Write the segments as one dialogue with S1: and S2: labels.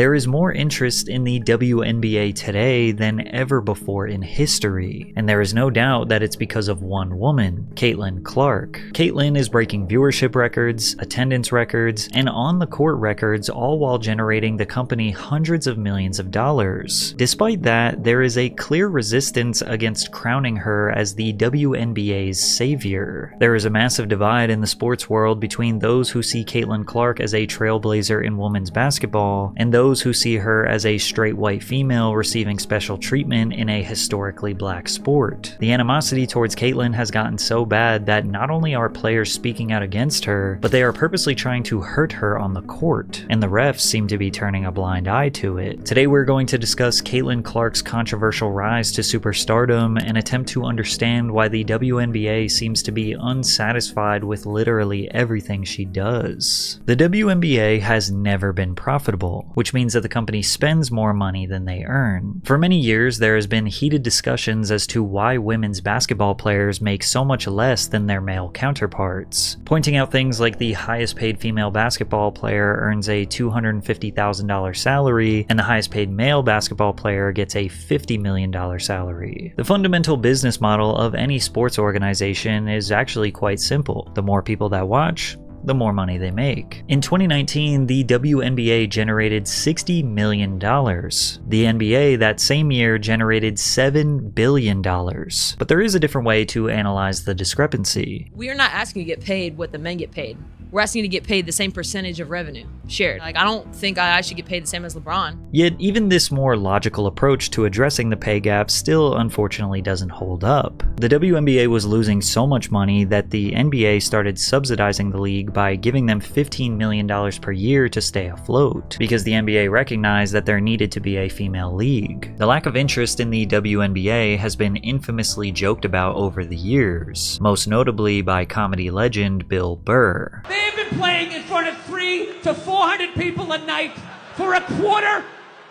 S1: There is more interest in the WNBA today than ever before in history, and there is no doubt that it's because of one woman, Caitlin Clark. Caitlin is breaking viewership records, attendance records, and on-the-court records, all while generating the company hundreds of millions of dollars. Despite that, there is a clear resistance against crowning her as the WNBA's savior. There is a massive divide in the sports world between those who see Caitlin Clark as a trailblazer in women's basketball and those who see her as a straight white female receiving special treatment in a historically black sport. The animosity towards Caitlin has gotten so bad that not only are players speaking out against her, but they are purposely trying to hurt her on the court, and the refs seem to be turning a blind eye to it. Today we're going to discuss Caitlin Clark's controversial rise to superstardom and attempt to understand why the WNBA seems to be unsatisfied with literally everything she does. The WNBA has never been profitable, which means that the company spends more money than they earn. For many years, there has been heated discussions as to why women's basketball players make so much less than their male counterparts, pointing out things like the highest paid female basketball player earns a $250,000 salary and the highest paid male basketball player gets a $50 million salary. The fundamental business model of any sports organization is actually quite simple. The more people that watch, the more money they make. In 2019, the WNBA generated $60 million. The NBA that same year generated $7 billion. But there is a different way to analyze the discrepancy.
S2: We are not asking you to get paid what the men get paid. We're asking you to get paid the same percentage of revenue shared. I don't think I should get paid the same as LeBron.
S1: Yet even this more logical approach to addressing the pay gap still unfortunately doesn't hold up. The WNBA was losing so much money that the NBA started subsidizing the league by giving them $15 million per year to stay afloat, because the NBA recognized that there needed to be a female league. The lack of interest in the WNBA has been infamously joked about over the years, most notably by comedy legend Bill Burr.
S3: They've been playing in front of 300 to 400 people a night for a quarter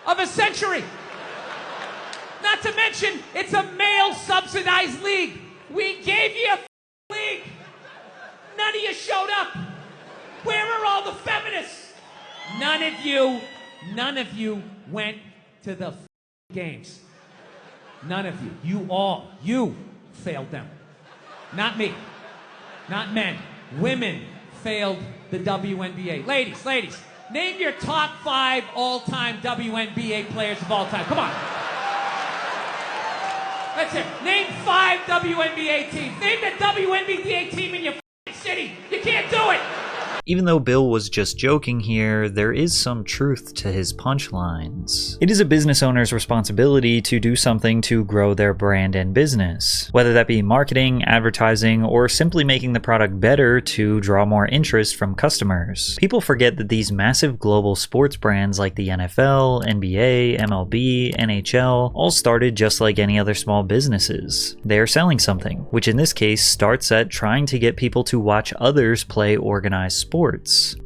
S3: of a century. Not to mention, it's a male-subsidized league. We gave you a league. None of you showed up. Where are all the feminists? None of you went to the games. None of you. You failed them. Not me. Not men. Women failed the WNBA. Ladies, name your top 5 all-time WNBA players of all time. Come on. That's it. Name 5 WNBA teams. Name the WNBA team in your city. You can't do it.
S1: Even though Bill was just joking here, there is some truth to his punchlines. It is a business owner's responsibility to do something to grow their brand and business, whether that be marketing, advertising, or simply making the product better to draw more interest from customers. People forget that these massive global sports brands like the NFL, NBA, MLB, NHL all started just like any other small businesses. They are selling something, which in this case starts at trying to get people to watch others play organized sports.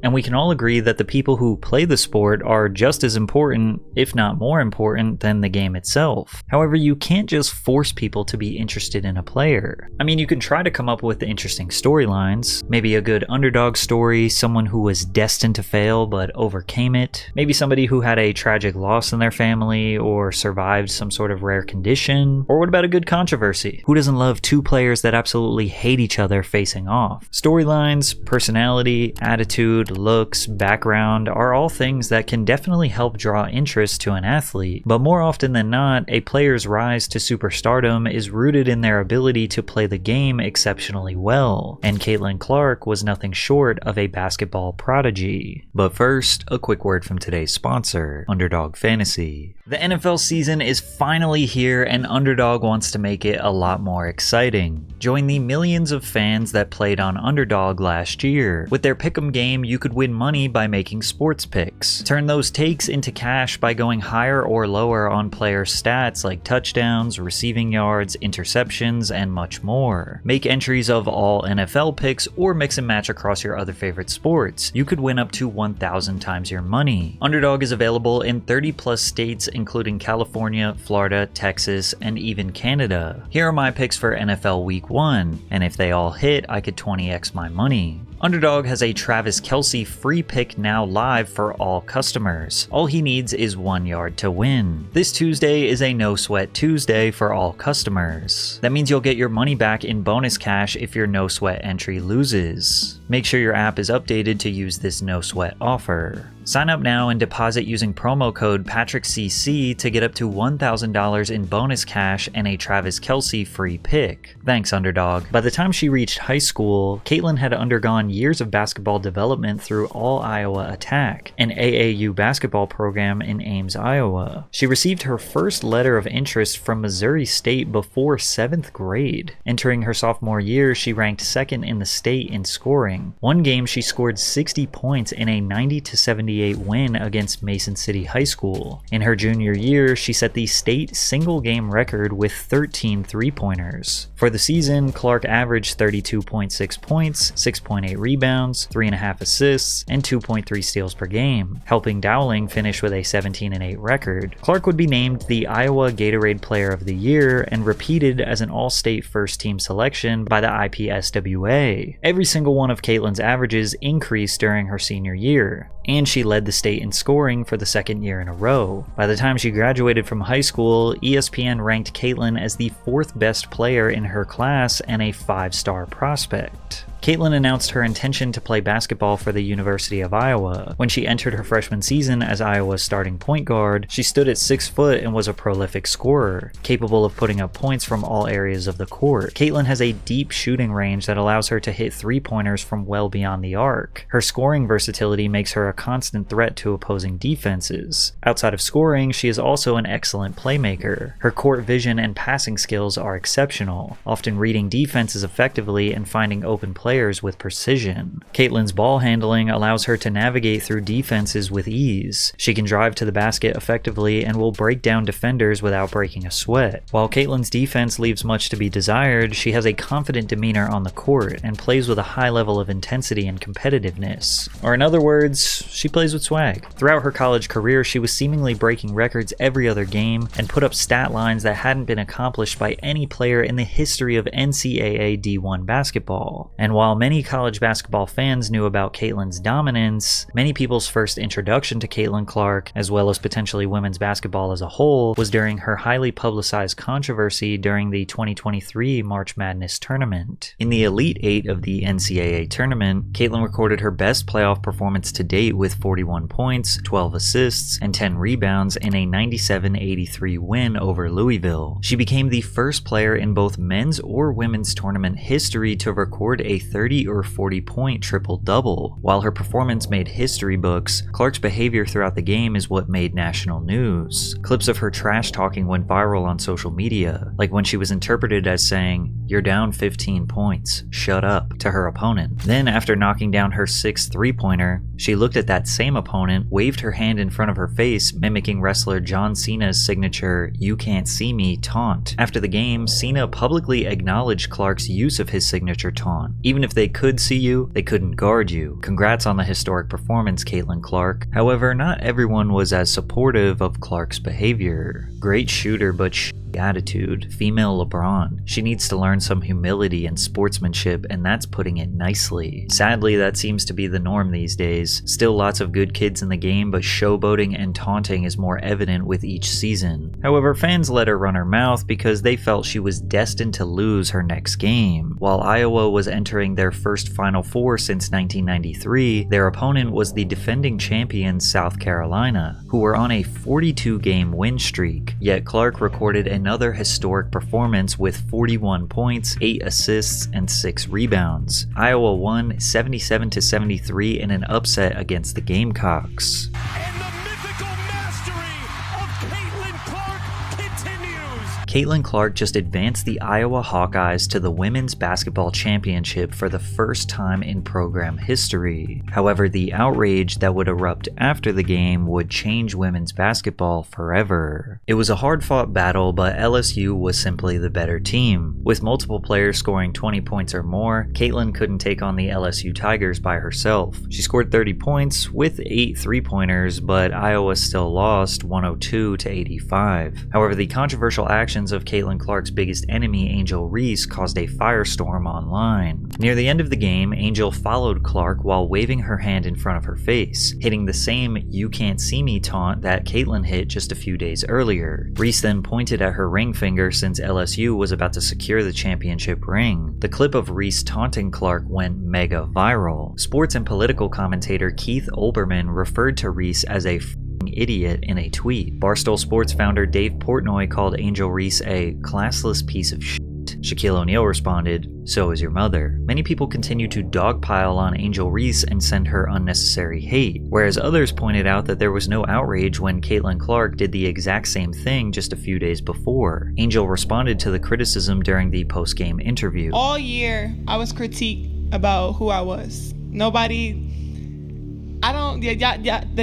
S1: And we can all agree that the people who play the sport are just as important, if not more important, than the game itself. However, you can't just force people to be interested in a player. I mean, you can try to come up with interesting storylines, maybe a good underdog story, someone who was destined to fail but overcame it, maybe somebody who had a tragic loss in their family or survived some sort of rare condition, or what about a good controversy? Who doesn't love 2 players that absolutely hate each other facing off? Storylines, personality, attitude, looks, background are all things that can definitely help draw interest to an athlete, but more often than not, a player's rise to superstardom is rooted in their ability to play the game exceptionally well, and Caitlin Clark was nothing short of a basketball prodigy. But first, a quick word from today's sponsor, Underdog Fantasy. The NFL season is finally here, and Underdog wants to make it a lot more exciting. Join the millions of fans that played on Underdog last year. With their pick'em game, you could win money by making sports picks. Turn those takes into cash by going higher or lower on player stats like touchdowns, receiving yards, interceptions, and much more. Make entries of all NFL picks or mix and match across your other favorite sports. You could win up to 1,000 times your money. Underdog is available in 30 plus states including California, Florida, Texas, and even Canada. Here are my picks for NFL Week 1, and if they all hit, I could 20x my money. Underdog has a Travis Kelce free pick now live for all customers. All he needs is 1 yard to win. This Tuesday is a no sweat Tuesday for all customers. That means you'll get your money back in bonus cash if your no sweat entry loses. Make sure your app is updated to use this no sweat offer. Sign up now and deposit using promo code PatrickCC to get up to $1,000 in bonus cash and a Travis Kelce free pick. Thanks, Underdog. By the time she reached high school, Caitlin had undergone years of basketball development through All Iowa Attack, an AAU basketball program in Ames, Iowa. She received her first letter of interest from Missouri State before 7th grade. Entering her sophomore year, she ranked second in the state in scoring. One game, she scored 60 points in a 90-78 win against Mason City High School. In her junior year, she set the state single-game record with 13 three-pointers. For the season, Clark averaged 32.6 points, 6.8 rebounds, 3.5 assists, and 2.3 steals per game, helping Dowling finish with a 17-8 record. Clark would be named the Iowa Gatorade Player of the Year and repeated as an all-state first-team selection by the IPSWA. Every single one of Caitlin's averages increased during her senior year, and she led the state in scoring for the second year in a row. By the time she graduated from high school, ESPN ranked Caitlin as the 4th best player in her class and a 5-star prospect. Caitlin announced her intention to play basketball for the University of Iowa. When she entered her freshman season as Iowa's starting point guard, she stood at 6 foot and was a prolific scorer, capable of putting up points from all areas of the court. Caitlin has a deep shooting range that allows her to hit three-pointers from well beyond the arc. Her scoring versatility makes her a constant threat to opposing defenses. Outside of scoring, she is also an excellent playmaker. Her court vision and passing skills are exceptional, often reading defenses effectively and finding open players with precision. Caitlin's ball handling allows her to navigate through defenses with ease. She can drive to the basket effectively and will break down defenders without breaking a sweat. While Caitlin's defense leaves much to be desired, she has a confident demeanor on the court and plays with a high level of intensity and competitiveness. Or in other words, she plays with swag. Throughout her college career, she was seemingly breaking records every other game and put up stat lines that hadn't been accomplished by any player in the history of NCAA D1 basketball. And while many college basketball fans knew about Caitlin's dominance, many people's first introduction to Caitlin Clark, as well as potentially women's basketball as a whole, was during her highly publicized controversy during the 2023 March Madness tournament. In the Elite 8 of the NCAA tournament, Caitlin recorded her best playoff performance to date with 41 points, 12 assists, and 10 rebounds in a 97-83 win over Louisville. She became the first player in both men's or women's tournament history to record a 30 or 40 point triple-double. While her performance made history books, Clark's behavior throughout the game is what made national news. Clips of her trash talking went viral on social media, like when she was interpreted as saying, "You're down 15 points, shut up," to her opponent. Then, after knocking down her 6th three-pointer, she looked at that same opponent, waved her hand in front of her face, mimicking wrestler John Cena's signature "You can't see me" taunt. After the game, Cena publicly acknowledged Clark's use of his signature taunt. Even if they could see you, they couldn't guard you. Congrats on the historic performance, Caitlin Clark. However, not everyone was as supportive of Clark's behavior. Great shooter, but attitude. Female LeBron. She needs to learn some humility and sportsmanship, and that's putting it nicely. Sadly, that seems to be the norm these days. Still lots of good kids in the game, but showboating and taunting is more evident with each season. However, fans let her run her mouth because they felt she was destined to lose her next game. While Iowa was entering their first Final Four since 1993, their opponent was the defending champion South Carolina, who were on a 42-game win streak. Yet Clark recorded another historic performance with 41 points, 8 assists, and 6 rebounds. Iowa won 77-73 in an upset against the Gamecocks.
S4: And the mythical mastery of Caitlin Clark continues.
S1: Caitlin Clark just advanced the Iowa Hawkeyes to the Women's Basketball Championship for the first time in program history. However, the outrage that would erupt after the game would change women's basketball forever. It was a hard-fought battle, but LSU was simply the better team. With multiple players scoring 20 points or more, Caitlin couldn't take on the LSU Tigers by herself. She scored 30 points with 8 three-pointers, but Iowa still lost 102-85. However, the controversial actions actions of Caitlin Clark's biggest enemy, Angel Reese, caused a firestorm online. Near the end of the game, Angel followed Clark while waving her hand in front of her face, hitting the same "you can't see me" taunt that Caitlin hit just a few days earlier. Reese then pointed at her ring finger since LSU was about to secure the championship ring. The clip of Reese taunting Clark went mega viral. Sports and political commentator Keith Olbermann referred to Reese as a idiot in a tweet. Barstool Sports founder Dave Portnoy called Angel Reese a classless piece of shit. Shaquille O'Neal responded, "So is your mother." Many people continue to dogpile on Angel Reese and send her unnecessary hate, whereas others pointed out that there was no outrage when Caitlin Clark did the exact same thing just a few days before. Angel responded to the criticism during the post-game interview.
S5: All year, I was critiqued about who I was. The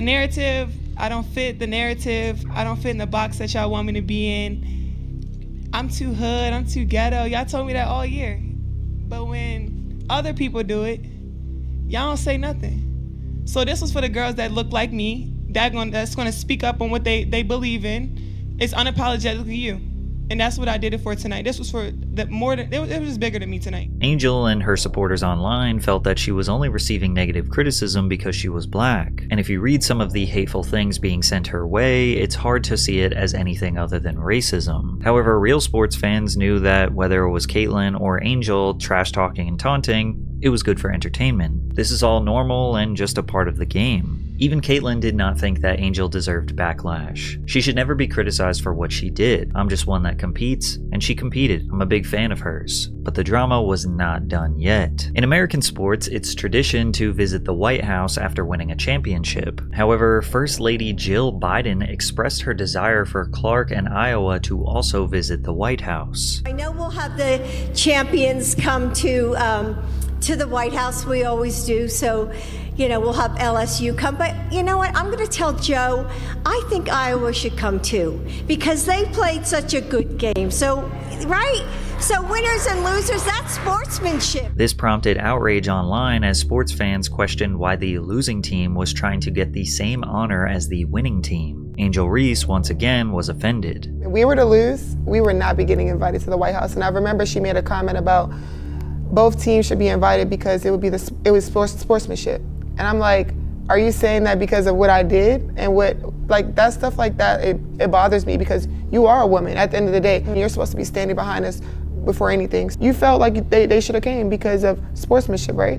S5: narrative, I don't fit the narrative. I don't fit in the box that y'all want me to be in. I'm too hood, I'm too ghetto. Y'all told me that all year. But when other people do it, y'all don't say nothing. So this was for the girls that look like me, that's gonna speak up on what they believe in. It's unapologetically you. And that's what I did it for tonight. This was for it was bigger than me tonight.
S1: Angel and her supporters online felt that she was only receiving negative criticism because she was black. And if you read some of the hateful things being sent her way, it's hard to see it as anything other than racism. However, real sports fans knew that whether it was Caitlin or Angel trash talking and taunting, it was good for entertainment. This is all normal and just a part of the game. Even Caitlin did not think that Angel deserved backlash. She should never be criticized for what she did. I'm just one that competes, and she competed. I'm a big fan of hers. But the drama was not done yet. In American sports, it's tradition to visit the White House after winning a championship. However, First Lady Jill Biden expressed her desire for Clark and Iowa to also visit the White House.
S6: I know we'll have the champions come to the White House. We always do. So, we'll have LSU come. But you know what? I'm going to tell Joe, I think Iowa should come too, because they played such a good game. So, right? So winners and losers, that's sportsmanship.
S1: This prompted outrage online as sports fans questioned why the losing team was trying to get the same honor as the winning team. Angel Reese, once again, was offended.
S7: If we were to lose, we would not be getting invited to the White House. And I remember she made a comment about both teams should be invited because it was sportsmanship. And I'm like, are you saying that because of what I did? And that stuff like that, it bothers me because you are a woman at the end of the day. And you're supposed to be standing behind us before anything. You felt like they should have came because of sportsmanship, right?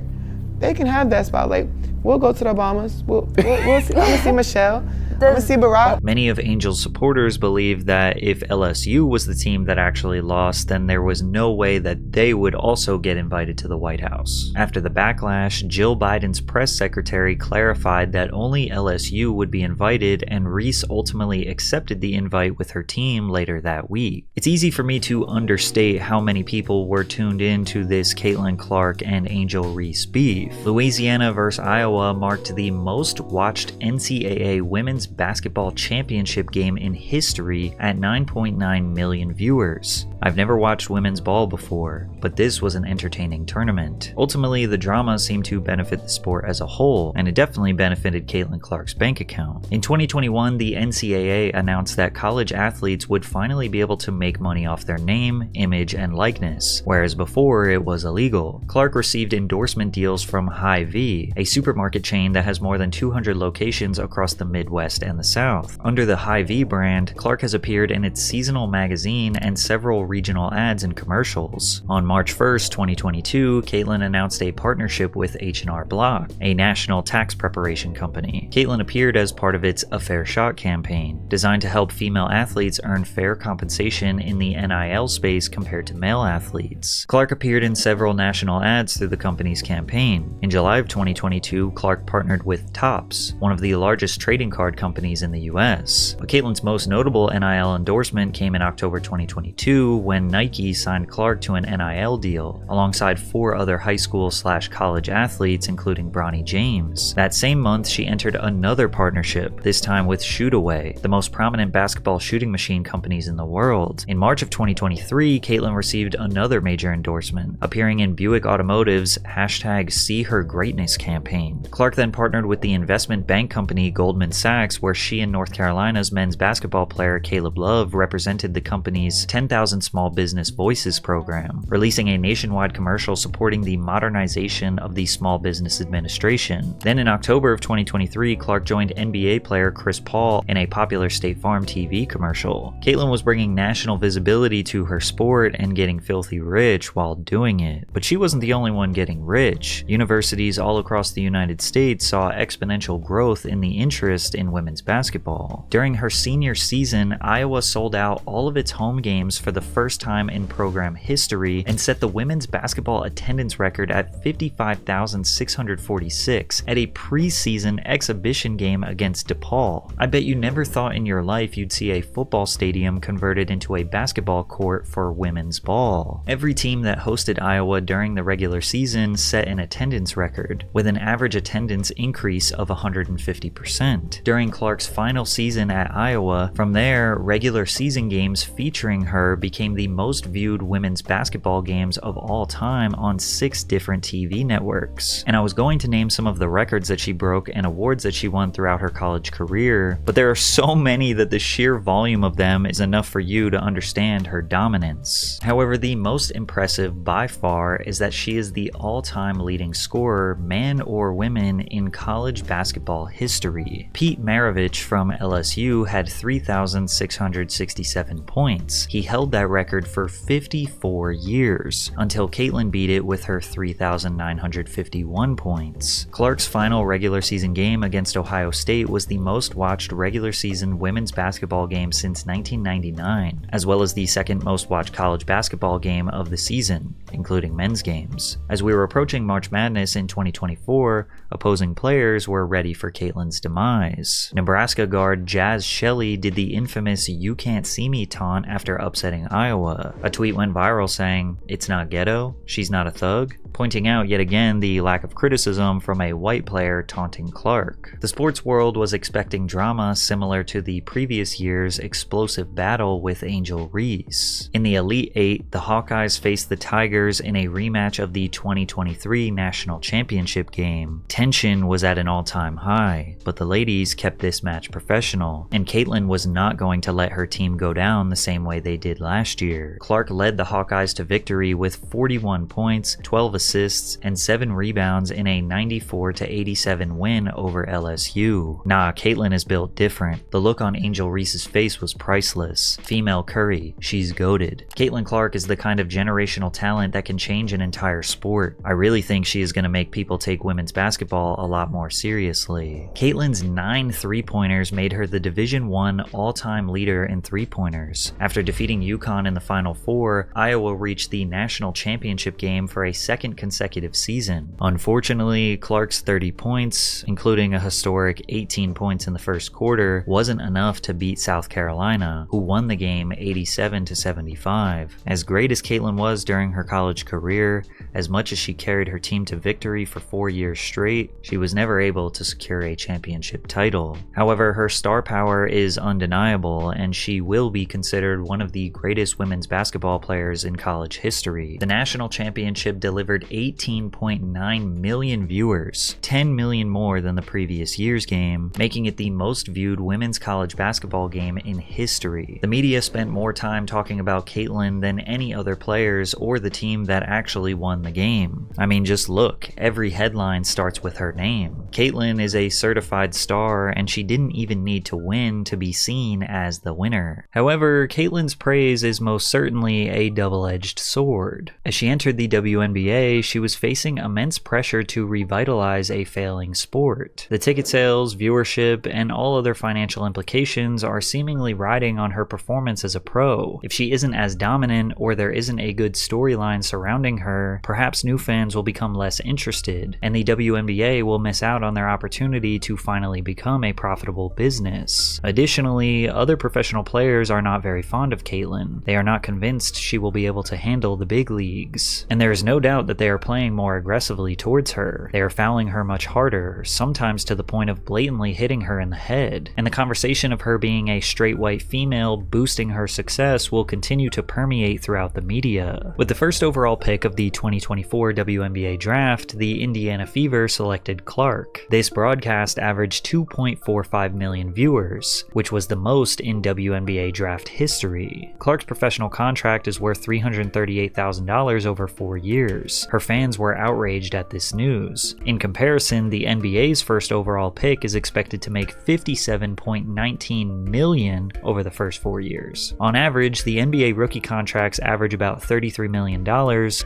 S7: They can have that spot. Like, we'll go to the Obamas. We'll see, I'm gonna see Michelle. I'm gonna see Barack.
S1: Many of Angel's supporters believe that if LSU was the team that actually lost, then there was no way that they would also get invited to the White House. After the backlash, Jill Biden's press secretary clarified that only LSU would be invited, and Reese ultimately accepted the invite with her team later that week. It's easy for me to understate how many people were tuned in to this Caitlin Clark and Angel Reese beef. Louisiana vs. Iowa marked the most watched NCAA women's basketball championship game in history at 9.9 million viewers. I've never watched women's ball before, but this was an entertaining tournament. Ultimately, the drama seemed to benefit the sport as a whole, and it definitely benefited Caitlin Clark's bank account. In 2021, the NCAA announced that college athletes would finally be able to make money off their name, image, and likeness, whereas before it was illegal. Clark received endorsement deals from Hy-Vee, a supermarket chain that has more than 200 locations across the Midwest and the South. Under the Hy-Vee brand, Clark has appeared in its seasonal magazine and several regional ads and commercials. On March 1st, 2022, Caitlin announced a partnership with H&R Block, a national tax preparation company. Caitlin appeared as part of its A Fair Shot campaign, designed to help female athletes earn fair compensation in the NIL space compared to male athletes. Clark appeared in several national ads through the company's campaign. In July of 2022, Clark partnered with Topps, one of the largest trading card companies in the US. But Caitlin's most notable NIL endorsement came in October 2022 when Nike signed Clark to an NIL deal, alongside 4 other high school/college athletes, including Bronny James. That same month, she entered another partnership, this time with Shootaway, the most prominent basketball shooting machine companies in the world. In March of 2023, Caitlin received another major endorsement, appearing in Buick Automotive's #SeeHerGreatness campaign. Clark then partnered with the investment bank company Goldman Sachs Climax, where she and North Carolina's men's basketball player Caleb Love represented the company's 10,000 Small Business Voices program, releasing a nationwide commercial supporting the modernization of the Small Business Administration. Then in October of 2023, Clark joined NBA player Chris Paul in a popular State Farm TV commercial. Caitlyn was bringing national visibility to her sport and getting filthy rich while doing it. But she wasn't the only one getting rich. Universities all across the United States saw exponential growth in the interest in women's basketball. During her senior season, Iowa sold out all of its home games for the first time in program history and set the women's basketball attendance record at 55,646 at a preseason exhibition game against DePaul. I bet you never thought in your life you'd see a football stadium converted into a basketball court for women's ball. Every team that hosted Iowa during the regular season set an attendance record, with an average attendance increase of 150%. During Clark's final season at Iowa, from there, regular season games featuring her became the most viewed women's basketball games of all time on 6 different TV networks. And I was going to name some of the records that she broke and awards that she won throughout her college career, but there are so many that the sheer volume of them is enough for you to understand her dominance. However, the most impressive by far is that she is the all-time leading scorer, man or women, in college basketball history. Pete Maravich from LSU had 3,667 points. He held that record for 54 years, until Caitlyn beat it with her 3,951 points. Clark's final regular season game against Ohio State was the most watched regular season women's basketball game since 1999, as well as the second most watched college basketball game of the season, including men's games. As we were approaching March Madness in 2024, opposing players were ready for Caitlyn's demise. Nebraska guard Jazz Shelley did the infamous "you can't see me" taunt after upsetting Iowa. A tweet went viral saying, "It's not ghetto, she's not a thug," pointing out yet again the lack of criticism from a white player taunting Clark. The sports world was expecting drama similar to the previous year's explosive battle with Angel Reese. In the Elite Eight, the Hawkeyes faced the Tigers in a rematch of the 2023 National Championship game. Tension was at an all-time high, but the ladies kept this match professional, and Caitlyn was not going to let her team go down the same way they did last year. Clark led the Hawkeyes to victory with 41 points, 12 assists, and 7 rebounds in a 94-87 win over LSU. Nah, Caitlyn is built different. The look on Angel Reese's face was priceless. Female Curry, she's goated. Caitlyn Clark is the kind of generational talent that can change an entire sport. I really think she is going to make people take women's basketball a lot more seriously. Caitlyn's 9 3-pointers made her the Division I all-time leader in 3-pointers. After defeating UConn in the Final Four, Iowa reached the national championship game for a second consecutive season. Unfortunately, Clark's 30 points, including a historic 18 points in the first quarter, wasn't enough to beat South Carolina, who won the game 87-75. As great as Caitlyn was during her college career, as much as she carried her team to victory for 4 years straight, she was never able to secure a championship title. However, her star power is undeniable, and she will be considered one of the greatest women's basketball players in college history. The national championship delivered 18.9 million viewers, 10 million more than the previous year's game, making it the most viewed women's college basketball game in history. The media spent more time talking about Caitlyn than any other players or the team that actually won the game. I mean, just look, every headline starts with her name. Caitlyn is a certified star, and she didn't even need to win to be seen as the winner. However, Caitlyn's praise is most certainly a double-edged sword. As she entered the WNBA, she was facing immense pressure to revitalize a failing sport. The ticket sales, viewership, and all other financial implications are seemingly riding on her performance as a pro. If she isn't as dominant, or there isn't a good storyline surrounding her, perhaps new fans will become less interested, and the WNBA will miss out on their opportunity to finally become a profitable business. Additionally, other professional players are not very fond of Caitlyn. They are not convinced she will be able to handle the big leagues, and there is no doubt that they are playing more aggressively towards her. They are fouling her much harder, sometimes to the point of blatantly hitting her in the head, and the conversation of her being a straight white female boosting her success will continue to permeate throughout the media. With the first overall pick of the 2024 WNBA draft, the Indiana Fever selected Clark. This broadcast averaged 2.4 1.45 million viewers, which was the most in WNBA draft history. Clark's professional contract is worth $338,000 over 4 years. Her fans were outraged at this news. In comparison, the NBA's first overall pick is expected to make $57.19 million over the first 4 years. On average, the NBA rookie contracts average about $33 million,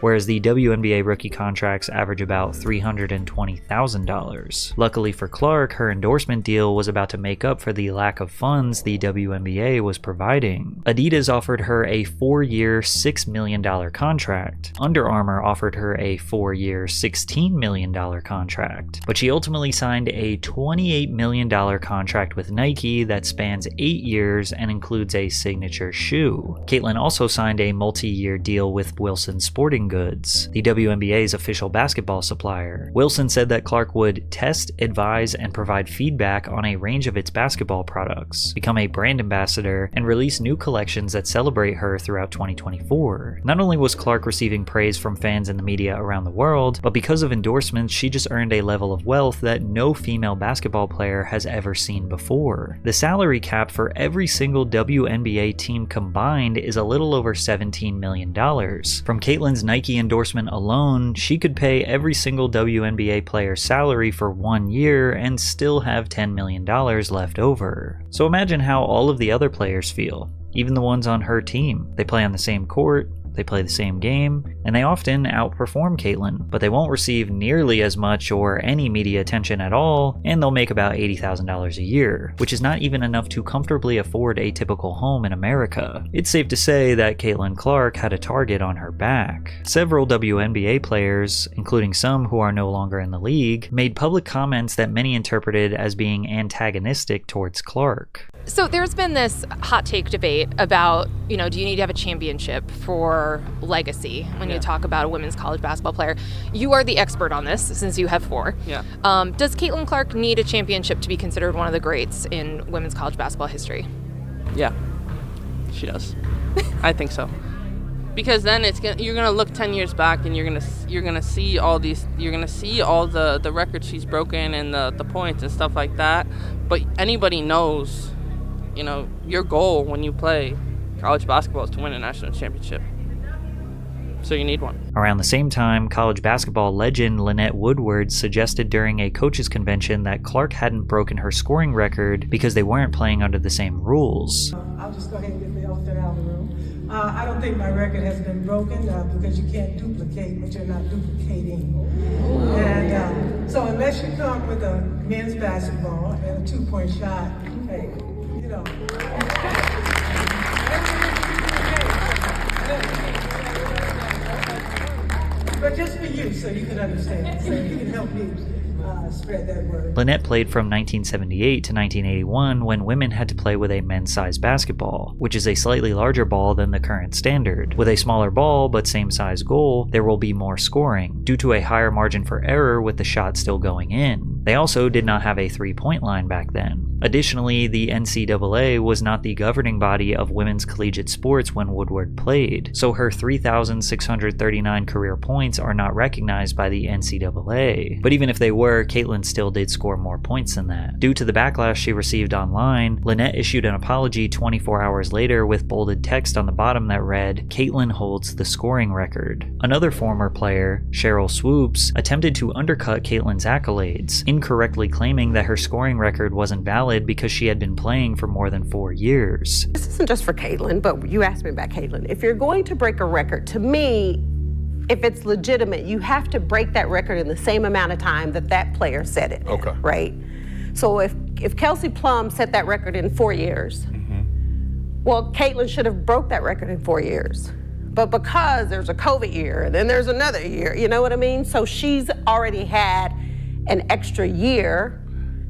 S1: whereas the WNBA rookie contracts average about $320,000. Luckily for Clark, her endorsement deal was about to make up for the lack of funds the WNBA was providing. Adidas offered her a 4-year, $6 million contract. Under Armour offered her a 4-year, $16 million contract. But she ultimately signed a $28 million contract with Nike that spans 8 years and includes a signature shoe. Caitlin also signed a multi-year deal with Wilson Sporting Goods, the WNBA's official basketball supplier. Wilson said that Clark would test, advise, and provide feedback on a range of its basketball products, become a brand ambassador, and release new collections that celebrate her throughout 2024. Not only was Clark receiving praise from fans and the media around the world, but because of endorsements, she just earned a level of wealth that no female basketball player has ever seen before. The salary cap for every single WNBA team combined is a little over $17 million. From Caitlin's Nike endorsement alone, she could pay every single WNBA player's salary for 1 year and still have $10 million left over. So imagine how all of the other players feel, even the ones on her team. They play on the same court, they play the same game, and they often outperform Caitlin, but they won't receive nearly as much or any media attention at all, and they'll make about $80,000 a year, which is not even enough to comfortably afford a typical home in America. It's safe to say that Caitlin Clark had a target on her back. Several WNBA players, including some who are no longer in the league, made public comments that many interpreted as being antagonistic towards Clark.
S8: So there's been this hot take debate about, do you need to have a championship for legacy when you talk about a women's college basketball player? You are the expert on this since you have 4.
S9: Yeah.
S8: Does Caitlin Clark need a championship to be considered one of the greats in women's college basketball history?
S9: Yeah, she does. I think so. Because then you're gonna look 10 years back and you're gonna see all the records she's broken and the points and stuff like that. But anybody knows, your goal when you play college basketball is to win a national championship. So you need one.
S1: Around the same time, college basketball legend Lynette Woodward suggested during a coaches convention that Clark hadn't broken her scoring record because they weren't playing under the same rules.
S10: I'll just go ahead and get the elephant out of the room. I don't think my record has been broken because you can't duplicate what you're not duplicating. And so unless you come with a men's basketball and a 2-point shot, hey, But just for you, so you can understand, so you can help me spread that word.
S1: Lynette played from 1978 to 1981 when women had to play with a men's-size basketball, which is a slightly larger ball than the current standard. With a smaller ball but same size goal, there will be more scoring, due to a higher margin for error with the shot still going in. They also did not have a 3-point line back then. Additionally, the NCAA was not the governing body of women's collegiate sports when Woodward played, so her 3,639 career points are not recognized by the NCAA. But even if they were, Caitlin still did score more points than that. Due to the backlash she received online, Lynette issued an apology 24 hours later with bolded text on the bottom that read, "Caitlin holds the scoring record." Another former player, Cheryl Swoops, attempted to undercut Caitlin's accolades, incorrectly claiming that her scoring record wasn't valid because she had been playing for more than 4 years.
S11: This isn't just for Caitlin, but you asked me about Caitlin. If you're going to break a record, to me, if it's legitimate, you have to break that record in the same amount of time that that player set it.
S12: Okay.
S11: Right? So if Kelsey Plum set that record in 4 years, well, Caitlin should have broke that record in 4 years. But because there's a COVID year and then there's another year, you know what I mean? So she's already had an extra year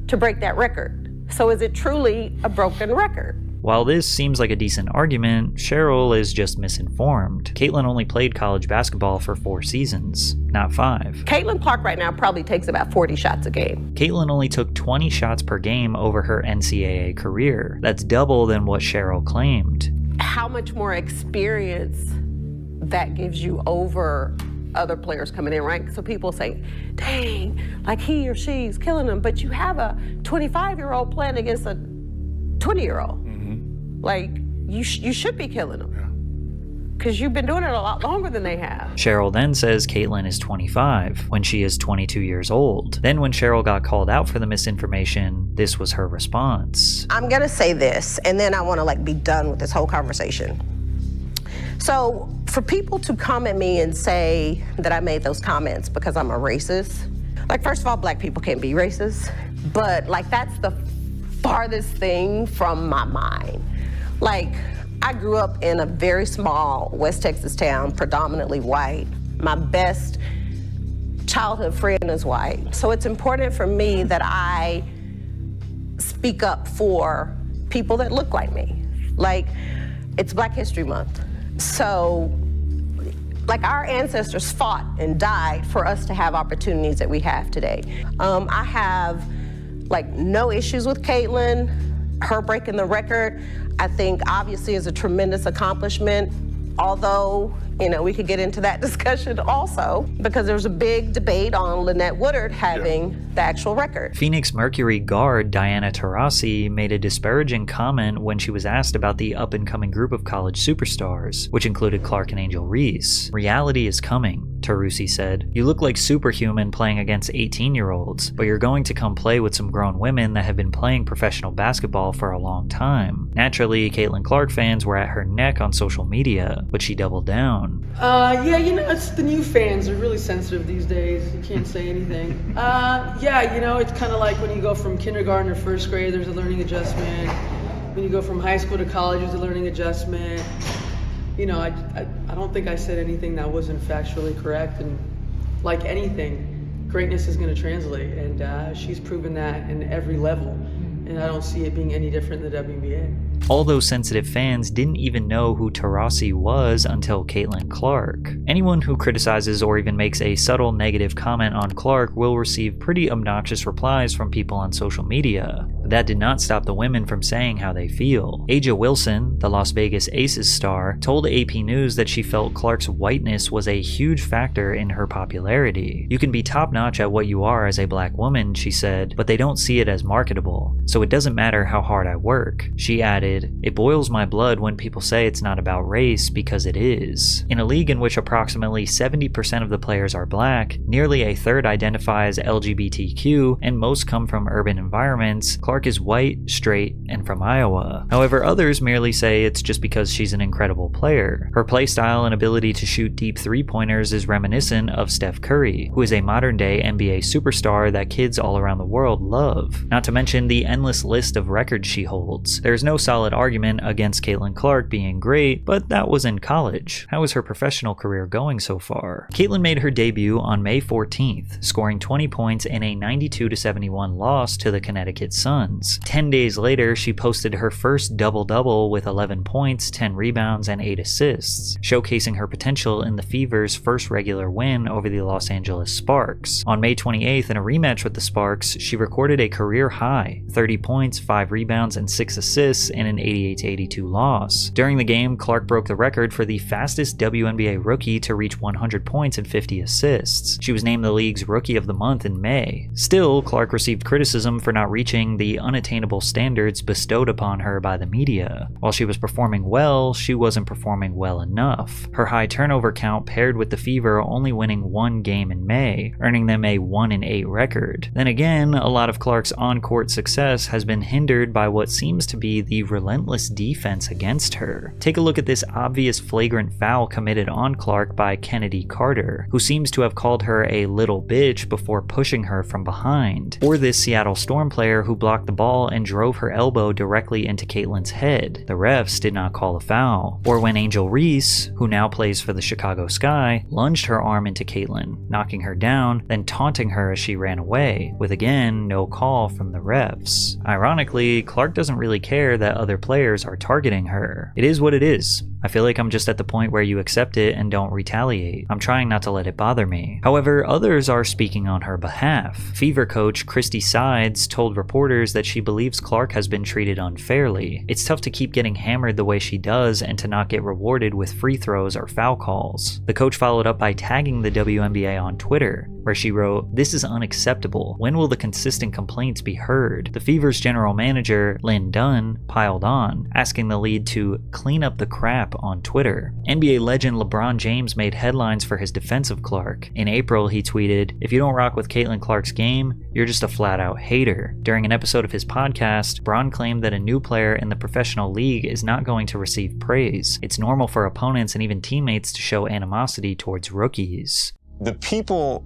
S11: to break that record. So is it truly a broken record?
S1: While this seems like a decent argument, Cheryl is just misinformed. Caitlin only played college basketball for 4 seasons, not 5.
S11: Caitlin Clark right now probably takes about 40 shots a game.
S1: Caitlin only took 20 shots per game over her NCAA career. That's double than what Cheryl claimed.
S11: How much more experience that gives you over other players coming in, right? So people say, dang, like he or she's killing them, but you have a 25-year-old playing against a 20-year-old. Like, you should be killing them. Because you've been doing it a lot longer than they have.
S1: Cheryl then says Caitlyn is 25 when she is 22 years old. Then when Cheryl got called out for the misinformation, this was her response.
S11: I'm gonna say this, and then I wanna be done with this whole conversation. So for people to come at me and say that I made those comments because I'm a racist, first of all, black people can't be racist, but that's the farthest thing from my mind. I grew up in a very small West Texas town, predominantly white. My best childhood friend is white. So it's important for me that I speak up for people that look like me. It's Black History Month. So, our ancestors fought and died for us to have opportunities that we have today. I have, no issues with Caitlyn. Her breaking the record, I think obviously is a tremendous accomplishment, although, we could get into that discussion also, because there was a big debate on Lynette Woodard having the actual record.
S1: Phoenix Mercury guard Diana Taurasi made a disparaging comment when she was asked about the up-and-coming group of college superstars, which included Clark and Angel Reese. Reality is coming, Taurasi said. You look like superhuman playing against 18-year-olds, but you're going to come play with some grown women that have been playing professional basketball for a long time. Naturally, Caitlin Clark fans were at her neck on social media, but she doubled down.
S12: Yeah, it's the new fans. They're really sensitive these days. You can't say anything. Yeah, it's kind of like when you go from kindergarten to first grade, there's a learning adjustment. When you go from high school to college, there's a learning adjustment. I don't think I said anything that wasn't factually correct. And like anything, greatness is going to translate. And she's proven that in every level. And I don't see it being any different in the WNBA.
S1: All those sensitive fans didn't even know who Taurasi was until Caitlin Clark. Anyone who criticizes or even makes a subtle negative comment on Clark will receive pretty obnoxious replies from people on social media. But that did not stop the women from saying how they feel. Aja Wilson, the Las Vegas Aces star, told AP News that she felt Clark's whiteness was a huge factor in her popularity. You can be top-notch at what you are as a black woman, she said, but they don't see it as marketable, so it doesn't matter how hard I work. She added, "It boils my blood when people say it's not about race, because it is." In a league in which approximately 70% of the players are black, nearly a third identify as LGBTQ, and most come from urban environments, Clark is white, straight, and from Iowa. However, others merely say it's just because she's an incredible player. Her playstyle and ability to shoot deep three-pointers is reminiscent of Steph Curry, who is a modern-day NBA superstar that kids all around the world love. Not to mention the endless list of records she holds. There's no solid argument against Caitlin Clark being great, but that was in college. How is her professional career going so far? Caitlin made her debut on May 14th, scoring 20 points in a 92-71 loss to the Connecticut Suns. 10 days later, she posted her first double-double with 11 points, 10 rebounds, and 8 assists, showcasing her potential in the Fever's first regular win over the Los Angeles Sparks. On May 28th, in a rematch with the Sparks, she recorded a career-high 30 points, 5 rebounds, and 6 assists in an 88-82 loss. During the game, Clark broke the record for the fastest WNBA rookie to reach 100 points and 50 assists. She was named the league's Rookie of the Month in May. Still, Clark received criticism for not reaching the unattainable standards bestowed upon her by the media. While she was performing well, she wasn't performing well enough. Her high turnover count paired with the Fever only winning one game in May, earning them a 1-8 record. Then again, a lot of Clark's on-court success has been hindered by what seems to be the relentless defense against her. Take a look at this obvious flagrant foul committed on Clark by Kennedy Carter, who seems to have called her a little bitch before pushing her from behind. Or this Seattle Storm player who blocked the ball and drove her elbow directly into Caitlin's head. The refs did not call a foul. Or when Angel Reese, who now plays for the Chicago Sky, lunged her arm into Caitlin, knocking her down, then taunting her as she ran away, with again no call from the refs. Ironically, Clark doesn't really care that other players are targeting her. It is what it is. I feel like I'm just at the point where you accept it and don't retaliate. I'm trying not to let it bother me. However, others are speaking on her behalf. Fever coach Christy Sides told reporters that she believes Clark has been treated unfairly. It's tough to keep getting hammered the way she does and to not get rewarded with free throws or foul calls. The coach followed up by tagging the WNBA on Twitter, where she wrote, "This is unacceptable. When will the consistent complaints be heard?" The Fever's general manager, Lynn Dunn, piled on, asking the lead to clean up the crap on Twitter. NBA legend LeBron James made headlines for his defense of Clark. In April, he tweeted, "If you don't rock with Caitlin Clark's game, you're just a flat-out hater." During an episode of his podcast, Bron claimed that a new player in the professional league is not going to receive praise. It's normal for opponents and even teammates to show animosity towards rookies.
S13: The people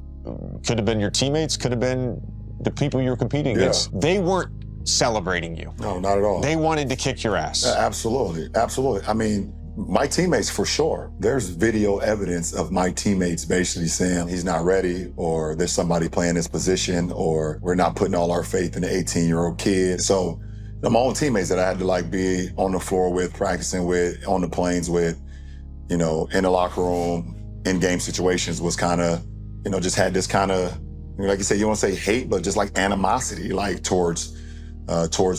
S13: could have been your teammates, could have been the people you were competing against. They weren't celebrating you.
S14: No, not at all.
S13: They wanted to kick your ass.
S14: Absolutely, absolutely. I mean, my teammates for sure. There's video evidence of my teammates basically saying he's not ready, or there's somebody playing his position, or we're not putting all our faith in the 18-year-old kid. So my own teammates that I had to be on the floor with, practicing with, on the planes with, in the locker room, in game situations was kind of, just had this kind of, like you said, you don't want to say hate, but just like animosity, towards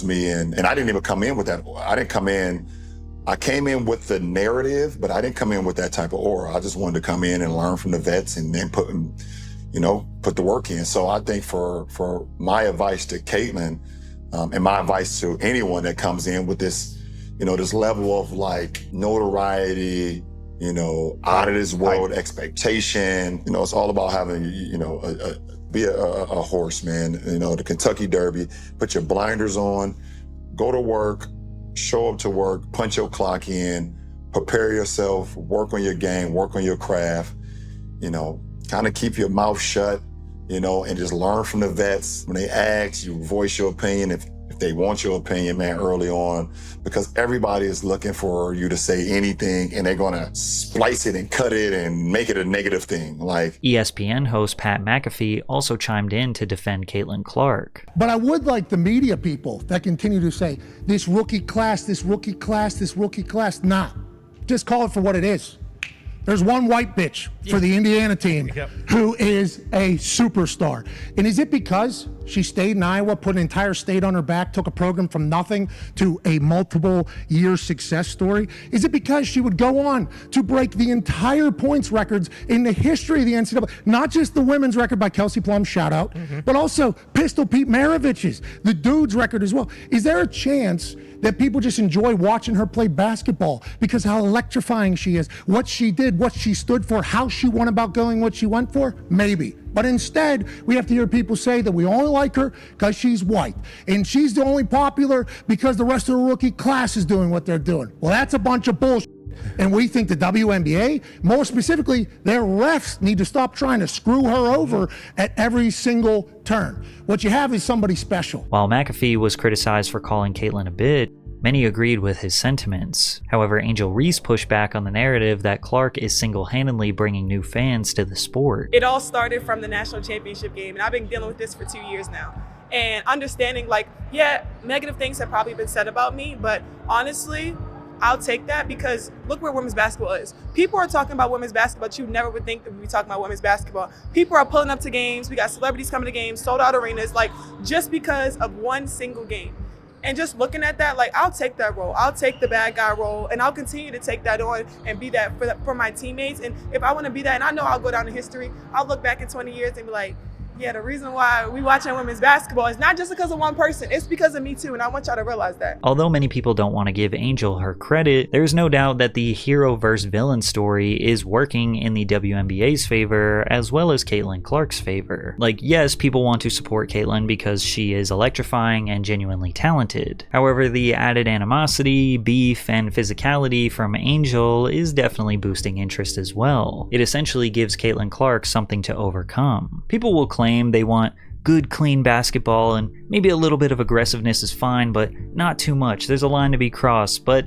S14: me. And I didn't even come in with that. I came in with the narrative, but I didn't come in with that type of aura. I just wanted to come in and learn from the vets and then put the work in. So I think for my advice to Caitlin, and my advice to anyone that comes in with this, this level of notoriety, out of this world expectation, it's all about having, be a horse, man. The Kentucky Derby, put your blinders on, go to work, show up to work, punch your clock in, prepare yourself, work on your game, work on your craft, kind of keep your mouth shut, and just learn from the vets. When they ask, you voice your opinion if they want your opinion, man, early on, because everybody is looking for you to say anything and they're gonna splice it and cut it and make it a negative thing.
S1: ESPN host Pat McAfee also chimed in to defend Caitlin Clark.
S15: But I would like the media people that continue to say, this rookie class, this rookie class, this rookie class. Nah, just call it for what it is. There's one white bitch for the Indiana team who is a superstar. And is it because she stayed in Iowa, put an entire state on her back, took a program from nothing to a multiple-year success story? Is it because she would go on to break the entire points records in the history of the NCAA? Not just the women's record by Kelsey Plum, shout out, but also Pistol Pete Maravich's, the dude's record as well. Is there a chance that people just enjoy watching her play basketball because how electrifying she is, what she did, what she stood for, how she went about going, what she went for? Maybe. But instead, we have to hear people say that we only like her because she's white. And she's the only popular because the rest of the rookie class is doing what they're doing. Well, that's a bunch of bullshit. And we think the WNBA, more specifically, their refs need to stop trying to screw her over at every single turn. What you have is somebody special.
S1: While McAfee was criticized for calling Caitlin a bitch, many agreed with his sentiments. However, Angel Reese pushed back on the narrative that Clark is single-handedly bringing new fans to the sport.
S5: It all started from the national championship game, and I've been dealing with this for 2 years now. And understanding, negative things have probably been said about me, but honestly, I'll take that because look where women's basketball is. People are talking about women's basketball, but you never would think that we'd be talking about women's basketball. People are pulling up to games. We got celebrities coming to games, sold out arenas, just because of one single game. And just looking at that, I'll take that role. I'll take the bad guy role, and I'll continue to take that on and be that for my teammates. And if I want to be that, and I know I'll go down in history, I'll look back in 20 years and be like, yeah, the reason why we watching women's basketball is not just because of one person, it's because of me too, and I want y'all to realize that.
S1: Although many people don't want to give Angel her credit, there's no doubt that the hero versus villain story is working in the WNBA's favor as well as Caitlin Clark's favor. Yes, people want to support Caitlin because she is electrifying and genuinely talented. However, the added animosity, beef, and physicality from Angel is definitely boosting interest as well. It essentially gives Caitlin Clark something to overcome. People will claim they want good, clean basketball, and maybe a little bit of aggressiveness is fine, but not too much. There's a line to be crossed, but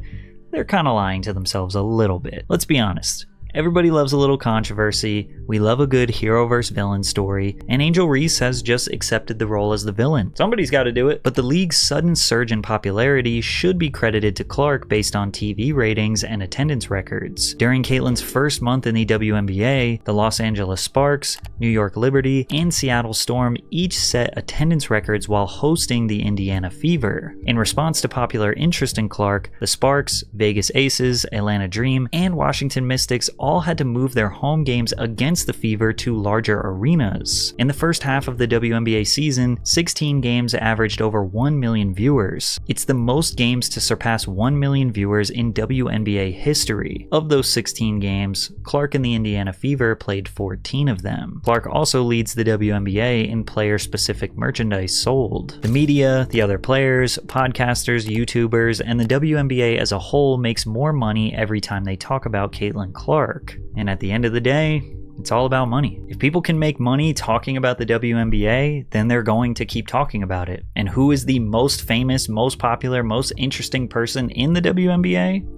S1: they're kind of lying to themselves a little bit. Let's be honest. Everybody loves a little controversy, we love a good hero versus villain story, and Angel Reese has just accepted the role as the villain. Somebody's got to do it. But the league's sudden surge in popularity should be credited to Clark based on TV ratings and attendance records. During Caitlin's first month in the WNBA, the Los Angeles Sparks, New York Liberty, and Seattle Storm each set attendance records while hosting the Indiana Fever. In response to popular interest in Clark, the Sparks, Vegas Aces, Atlanta Dream, and Washington Mystics all had to move their home games against the Fever to larger arenas. In the first half of the WNBA season, 16 games averaged over 1 million viewers. It's the most games to surpass 1 million viewers in WNBA history. Of those 16 games, Clark and the Indiana Fever played 14 of them. Clark also leads the WNBA in player-specific merchandise sold. The media, the other players, podcasters, YouTubers, and the WNBA as a whole makes more money every time they talk about Caitlin Clark. And at the end of the day, it's all about money. If people can make money talking about the WNBA, then they're going to keep talking about it. And who is the most famous, most popular, most interesting person in the WNBA?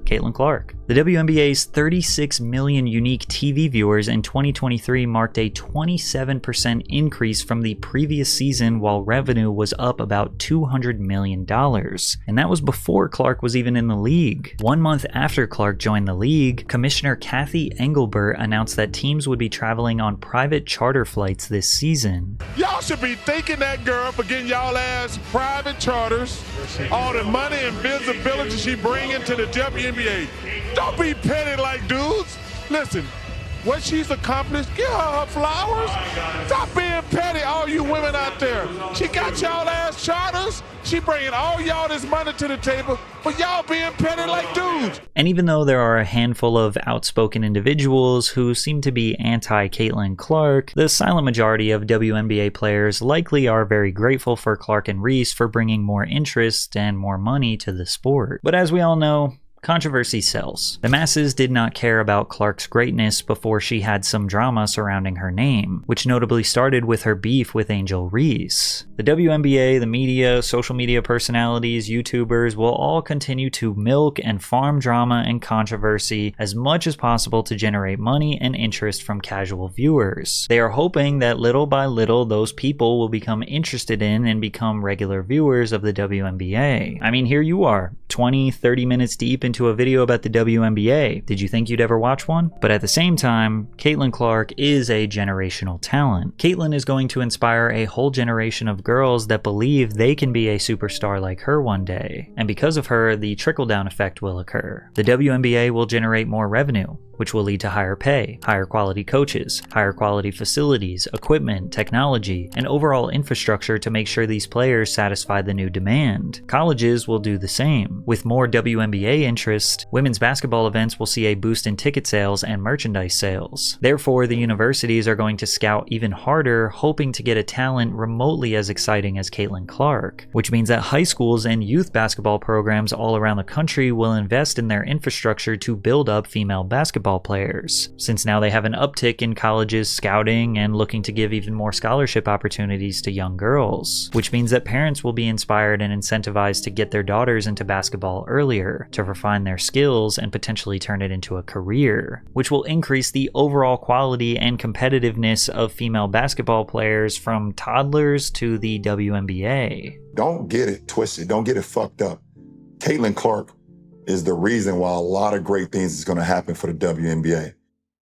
S1: Caitlin Clark. The WNBA's 36 million unique TV viewers in 2023 marked a 27% increase from the previous season, while revenue was up about $200 million. And that was before Clark was even in the league. 1 month after Clark joined the league, Commissioner Kathy Engelbert announced that teams would be traveling on private charter flights this season.
S16: Y'all should be thanking that girl for getting y'all ass private charters, all the money and visibility she bring into the WNBA. Don't be petty like dudes. Listen, what she's accomplished, give her flowers. Stop being petty, all you women out there. She got y'all ass charters. She bringing all y'all this money to the table, but y'all being petty like dudes.
S1: And even though there are a handful of outspoken individuals who seem to be anti-Caitlin Clark, the silent majority of WNBA players likely are very grateful for Clark and Reese for bringing more interest and more money to the sport. But as we all know, controversy sells. The masses did not care about Clark's greatness before she had some drama surrounding her name, which notably started with her beef with Angel Reese. The WNBA, the media, social media personalities, YouTubers will all continue to milk and farm drama and controversy as much as possible to generate money and interest from casual viewers. They are hoping that little by little those people will become interested in and become regular viewers of the WNBA. I mean, here you are, 20-30 minutes deep into a video about the WNBA. Did you think you'd ever watch one? But at the same time, Caitlin Clark is a generational talent. Caitlin is going to inspire a whole generation of girls that believe they can be a superstar like her one day. And because of her, the trickle-down effect will occur. The WNBA will generate more revenue, which will lead to higher pay, higher quality coaches, higher quality facilities, equipment, technology, and overall infrastructure to make sure these players satisfy the new demand. Colleges will do the same. With more WNBA interest, women's basketball events will see a boost in ticket sales and merchandise sales. Therefore, the universities are going to scout even harder, hoping to get a talent remotely as exciting as Caitlin Clark, which means that high schools and youth basketball programs all around the country will invest in their infrastructure to build up female basketball players, since now they have an uptick in colleges scouting and looking to give even more scholarship opportunities to young girls, which means that parents will be inspired and incentivized to get their daughters into basketball earlier, to refine their skills and potentially turn it into a career, which will increase the overall quality and competitiveness of female basketball players from toddlers to the WNBA.
S14: Don't get it twisted. Don't get it fucked up. Caitlin Clark is the reason why a lot of great things is going to happen for the WNBA.